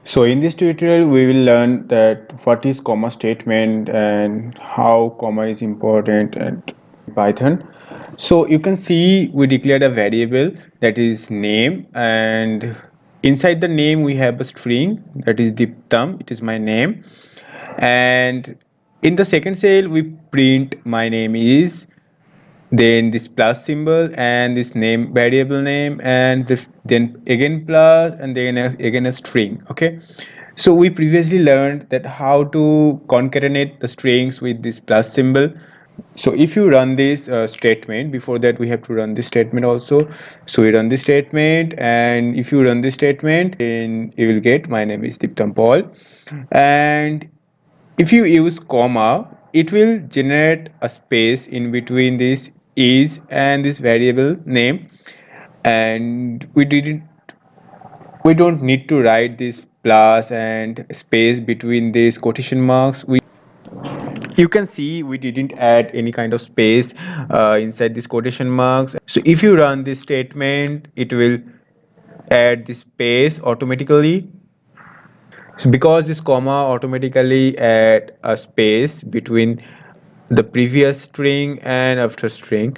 So in this tutorial we will learn that what is comma statement and how comma is important and Python. So you can see we declared a variable that is name, and inside the name we have a string that is Diptam, it is my name, and in the second cell we print my name is, then this plus symbol and this name variable name, and then again plus, and then again a string. Okay, so we previously learned that how to concatenate the strings with this plus symbol. So if you run this statement, before that we have to run this statement also. So we run this statement, and if you run this statement then you will get my name is Diptam Paul. And if you use comma, it will generate a space in between this is and this variable name, and we don't need to write this plus and space between these quotation marks. You can see we didn't add any kind of space inside these quotation marks. So if you run this statement, it will add the space automatically. So because this comma automatically add a space between the previous string and after string.